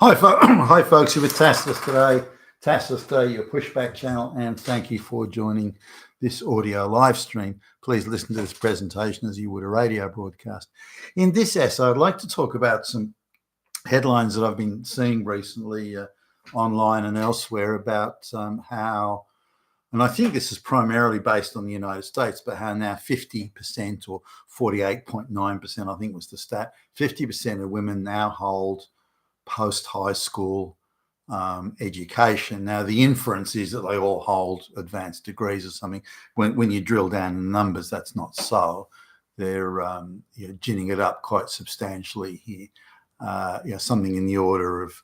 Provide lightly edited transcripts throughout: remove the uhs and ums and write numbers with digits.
Hi, folks. You're with Tassless today. Tassless Day, your pushback channel, and thank you for joining this audio live stream. Please listen to this presentation as you would a radio broadcast. In this essay, I'd like to talk about some headlines that I've been seeing recently online and elsewhere about how, and I think this is primarily based on the United States, but how now 50% or 48.9%, I think was the stat, 50% of women now hold post-high school education. Now, the inference is that they all hold advanced degrees or something. When you drill down in the numbers, that's not so. They're ginning it up quite substantially here. Something in the order of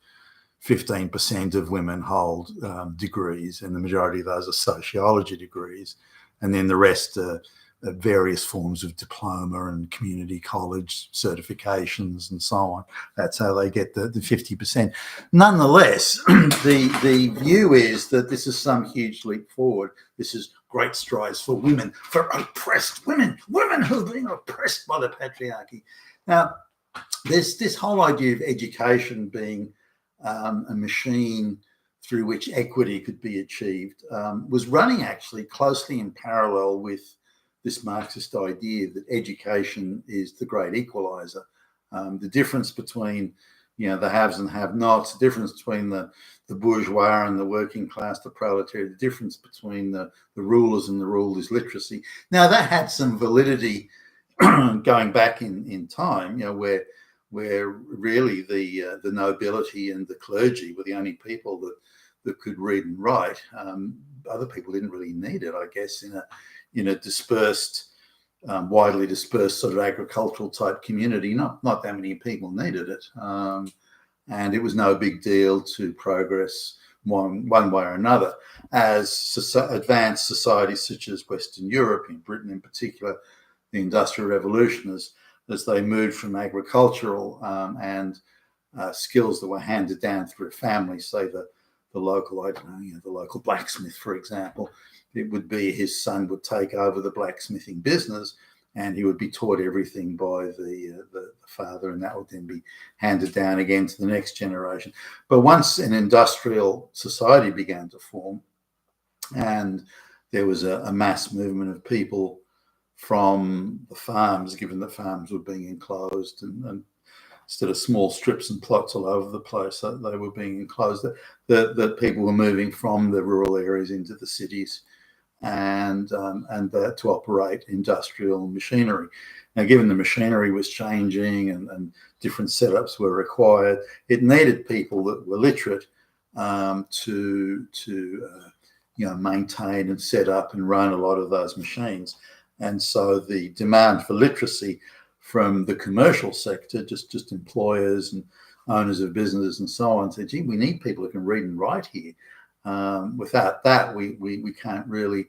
15% of women hold degrees, and the majority of those are sociology degrees, and then the rest are various forms of diploma and community college certifications and so on. That's how they get the 50%. Nonetheless, the view is that this is some huge leap forward. This is great strides for women, for oppressed women who are being oppressed by the patriarchy. Now, there's this whole idea of education being a machine through which equity could be achieved, was running actually closely in parallel with this Marxist idea that education is the great equalizer. The difference between, the haves and have-nots, the difference between the bourgeois and the working class, the proletariat, the difference between the rulers and the ruled is literacy. Now, that had some validity going back in time, where really the nobility and the clergy were the only people that could read and write. Other people didn't really need it, I guess, in a dispersed, widely dispersed sort of agricultural type community. Not that many people needed it, and it was no big deal to progress one way or another. As advanced societies such as Western Europe, in Britain in particular, the Industrial Revolution, as they moved from agricultural and skills that were handed down through families, say the local, the local blacksmith, for example. It would be his son would take over the blacksmithing business, and he would be taught everything by the father, and that would then be handed down again to the next generation. But once an industrial society began to form, and there was a mass movement of people from the farms, given that farms were being enclosed and instead of small strips and plots all over the place, they were being enclosed, that people were moving from the rural areas into the cities and to operate industrial machinery. Now, given the machinery was changing and different setups were required, it needed people that were literate to maintain and set up and run a lot of those machines. And so the demand for literacy from the commercial sector, just employers and owners of businesses and so on, said, gee, we need people who can read and write here. Without that, we can't really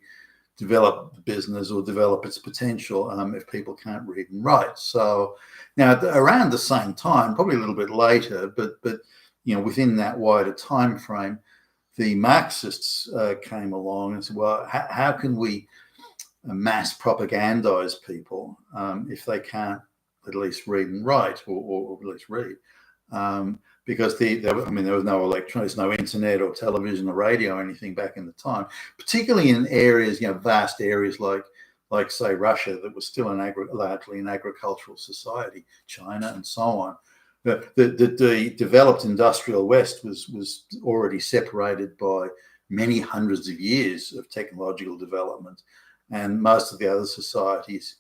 develop the business or develop its potential if people can't read and write. So now, around the same time, probably a little bit later, but within that wider time frame, the Marxists came along and said, well, how can we mass propagandize people if they can't at least read and write, or at least read, because there was no electronics, no internet or television or radio or anything back in the time, particularly in areas, vast areas like say Russia, that was still largely an agricultural society, China and so on. The developed industrial West was already separated by many hundreds of years of technological development. And most of the other societies,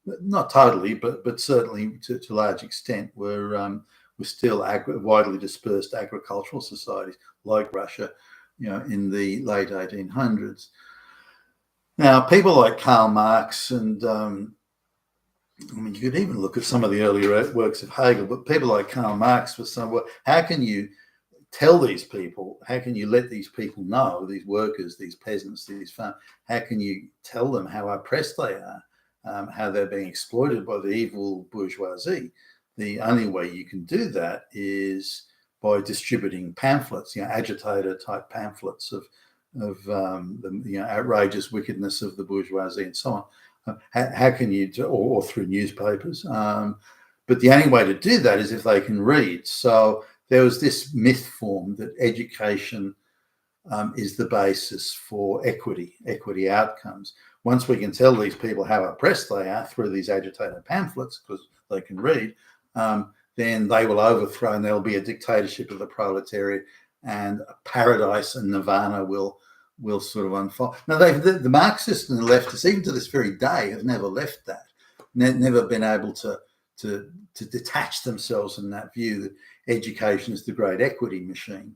not totally, but certainly to a large extent, were still widely dispersed agricultural societies like Russia, in the late 1800s. Now, people like Karl Marx and you could even look at some of the earlier works of Hegel, but people like Karl Marx were saying, well, how can you tell these people, how can you let these people know, these workers, these peasants, these farmers, how can you tell them how oppressed they are, how they're being exploited by the evil bourgeoisie? The only way you can do that is by distributing pamphlets, agitator type pamphlets of the outrageous wickedness of the bourgeoisie and so on. How can you do, or through newspapers? But the only way to do that is if they can read. So there was this myth formed that education is the basis for equity outcomes. Once we can tell these people how oppressed they are through these agitator pamphlets, because they can read, then they will overthrow, and there'll be a dictatorship of the proletariat, and paradise and nirvana will sort of unfold. Now, the Marxists and the leftists, even to this very day, have never left that, never been able to detach themselves from that view that education is the great equity machine.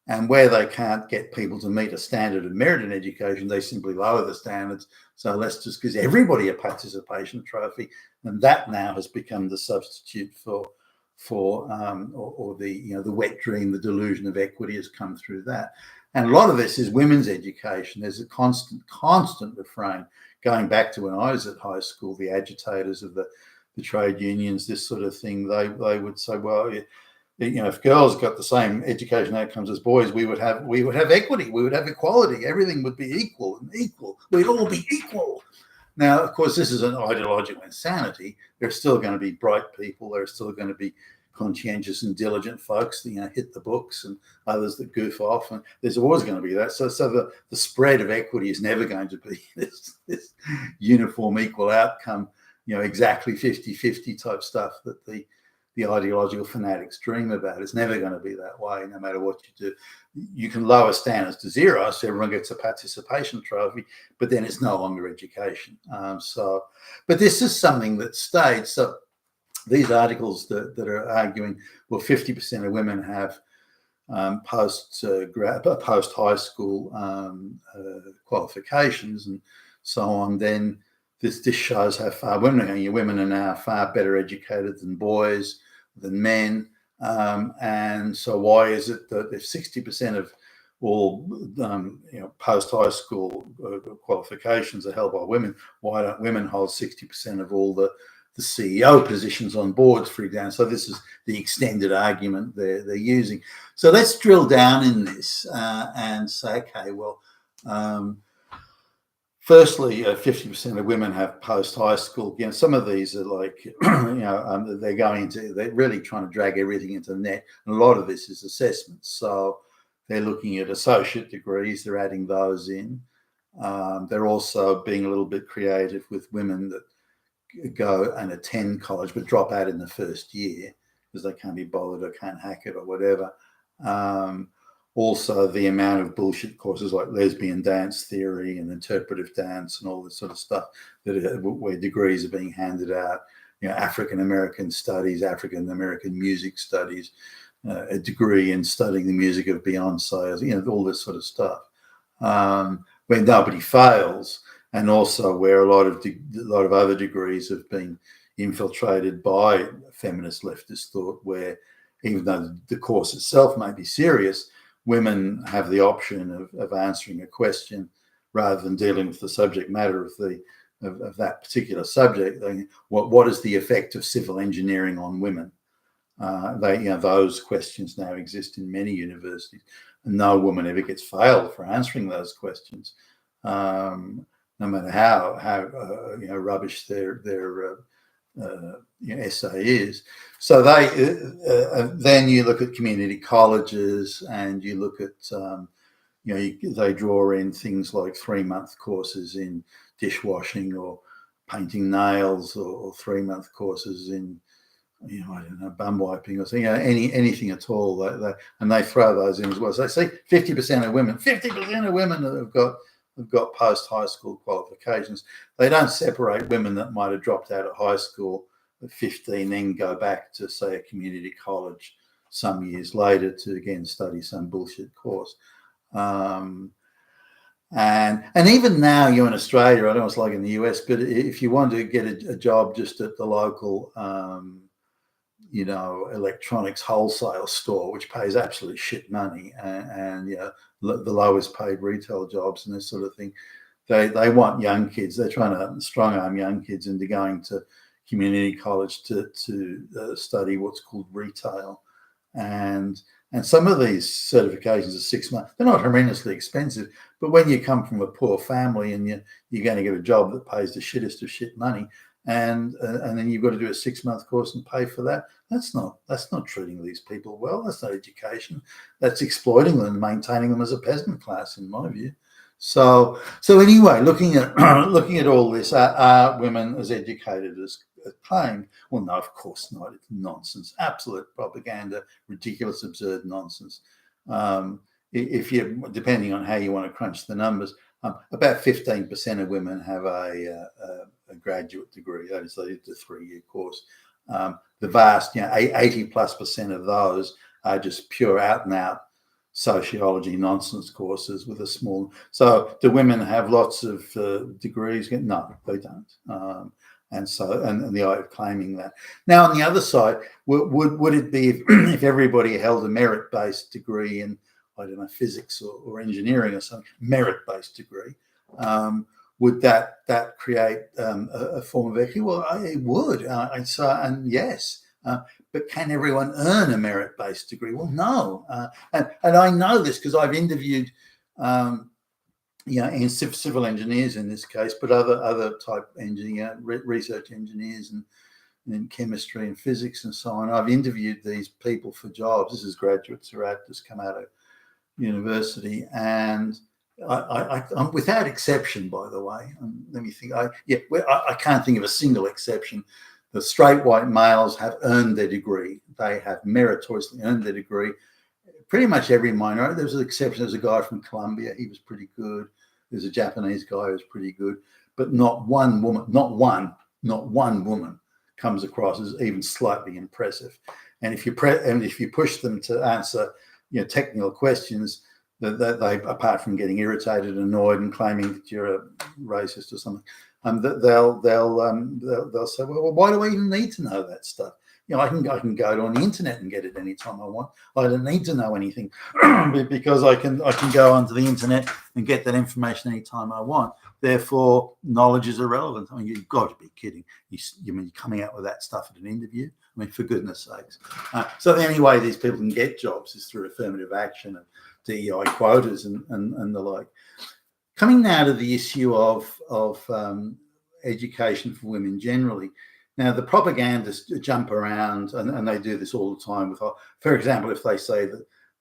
And where they can't get people to meet a standard of merit in education, they simply lower the standards. So let's just give everybody a participation trophy, and that now has become the substitute for the wet dream, the delusion of equity has come through that. And a lot of this is women's education. There's a constant refrain going back to when I was at high school. The agitators of the trade unions, this sort of thing, they would say, well, if girls got the same education outcomes as boys, we would have equity, we would have equality, everything would be equal, we'd all be equal. Now, of course, this is an ideological insanity. There's still going to be bright people, there are still going to be conscientious and diligent folks that hit the books, and others that goof off, and there's always going to be that. So the spread of equity is never going to be this uniform equal outcome, exactly 50-50 type stuff that the ideological fanatics dream about. It's never going to be that way, no matter what you do. You can lower standards to zero, so everyone gets a participation trophy, but then it's no longer education. But this is something that stayed. So these articles that are arguing, well, 50% of women have post-high school qualifications and so on, then this shows how far women are going. Women are now far better educated than boys, than men. And so why is it that if 60% of all post-high school qualifications are held by women, why don't women hold 60% of all the CEO positions on boards, for example? So this is the extended argument they're using. So let's drill down in this and say, okay, well, firstly, 50% of women have post-high school. Some of these are like, they're really trying to drag everything into the net. And a lot of this is assessments. So they're looking at associate degrees, they're adding those in. They're also being a little bit creative with women that go and attend college but drop out in the first year because they can't be bothered or can't hack it or whatever. Also, the amount of bullshit courses like lesbian dance theory and interpretive dance and all this sort of stuff where degrees are being handed out. African American studies, African American music studies, a degree in studying the music of Beyonce, all this sort of stuff, where nobody fails, and also where a lot of other degrees have been infiltrated by feminist leftist thought, where even though the course itself may be serious, women have the option of answering a question rather than dealing with the subject matter of that particular subject. What is the effect of civil engineering on women? Those questions now exist in many universities, and no woman ever gets failed for answering those questions, no matter how rubbish their essay is. So then you look at community colleges, and you look at they draw in things like 3-month courses in dishwashing or painting nails, or 3-month courses in bum wiping or something, anything at all. And they throw those in as well. So see, 50% of women have got post-high school qualifications. They don't separate women that might have dropped out of high school at 15, then go back to, say, a community college some years later to again study some bullshit course. And even now, you're in Australia, I don't know what it's like in the US, but if you want to get a job just at the local electronics wholesale store, which pays absolute shit money, and the lowest paid retail jobs and this sort of thing, they want young kids. They're trying to strong arm young kids into going to community college to study what's called retail, and some of these certifications are 6 months. They're not horrendously expensive, but when you come from a poor family and you're going to get a job that pays the shittest of shit money, and then you've got to do a 6-month course and pay for that. That's not treating these people well. That's not education. That's exploiting them and maintaining them as a peasant class, in my view. So anyway, looking at all this, are women as educated as claimed? Well, no, of course not. It's nonsense, absolute propaganda, ridiculous, absurd nonsense. If you, depending on how you want to crunch the numbers, about 15% of women have a graduate degree. That is, it's a 3-year course. The vast, 80+% of those are just pure out and out sociology nonsense courses with a small. So do women have lots of degrees? No, they don't. And the idea of claiming that. Now, on the other side, would it be if everybody held a merit-based degree in, I don't know, physics or engineering or something, merit-based degree, would that create a form of equity? Well, it would. And yes. But can everyone earn a merit-based degree? Well, no. And I know this because I've interviewed, in civil engineers in this case, but other type engineer, research engineers and chemistry and physics and so on. I've interviewed these people for jobs. This is graduates who are just come out of university, and I'm without exception, by the way. Let me think. I can't think of a single exception. The straight white males have earned their degree. They have meritoriously earned their degree. Pretty much every minority. There's an exception. There's a guy from Colombia. He was pretty good. There's a Japanese guy who was pretty good. But not one woman comes across as even slightly impressive. And if you push them to answer, technical questions, that they, apart from getting irritated, annoyed, and claiming that you're a racist or something, they'll say, well, why do I even need to know that stuff? I can go on the internet and get it anytime I want. I don't need to know anything because I can go onto the internet and get that information anytime I want. Therefore, knowledge is irrelevant. I mean, you've got to be kidding. You're coming out with that stuff at an interview? I mean, for goodness sakes. So the only way these people can get jobs is through affirmative action and DEI quotas and the like. Coming now to the issue of education for women generally. Now, the propagandists jump around, and they do this all the time. For example, if they say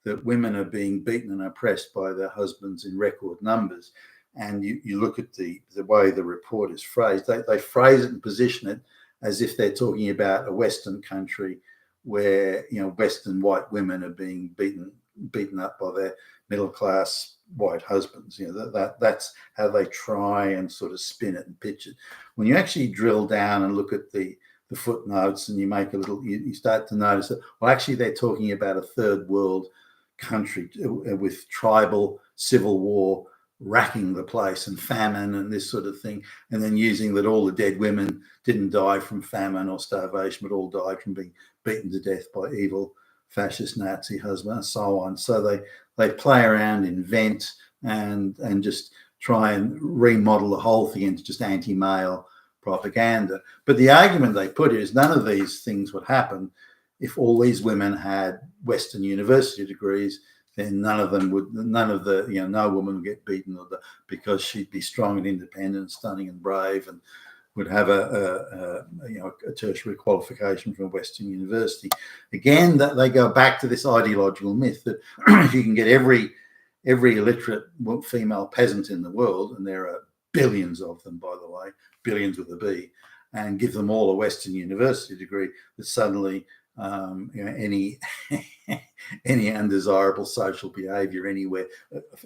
that women are being beaten and oppressed by their husbands in record numbers, and you look at the way the report is phrased, they phrase it and position it as if they're talking about a Western country where Western white women are being beaten up by their middle class white husbands. That's how they try and sort of spin it and pitch it. When you actually drill down and look at the footnotes and you start to notice that, well, actually they're talking about a third world country with tribal civil war racking the place and famine and this sort of thing, and then using that all the dead women didn't die from famine or starvation, but all died from being beaten to death by evil fascist Nazi husband and so on. So they play around, invent, and just try and remodel the whole thing into just anti-male propaganda. But the argument they put is none of these things would happen if all these women had Western university degrees. Then no woman would get beaten because she'd be strong and independent, stunning and brave, and would have a tertiary qualification from a Western university. Again, that they go back to this ideological myth that if you can get every illiterate female peasant in the world, and there are billions of them, by the way, billions with a B, and give them all a Western university degree, that suddenly any undesirable social behaviour anywhere,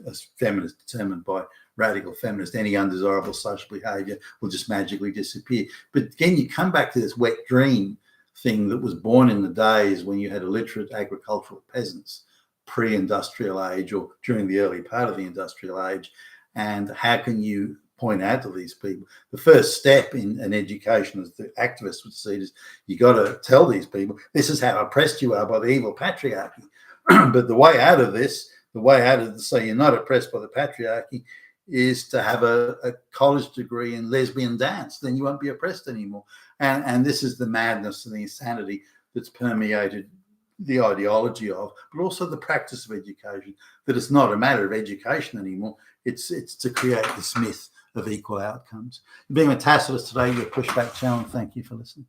as feminists determined by radical feminists, any undesirable social behaviour will just magically disappear. But again, you come back to this wet dream thing that was born in the days when you had illiterate agricultural peasants, pre-industrial age or during the early part of the industrial age. And how can you point out to these people? The first step in education, as the activists would see it, is you got to tell these people this is how oppressed you are by the evil patriarchy. But the way out of this, so you're not oppressed by the patriarchy, is to have a college degree in lesbian dance. Then you won't be oppressed anymore. And this is the madness and the insanity that's permeated the ideology of, but also the practice of education, that it's not a matter of education anymore. It's to create this myth of equal outcomes. Being a Tacitus today, your pushback channel. Thank you for listening.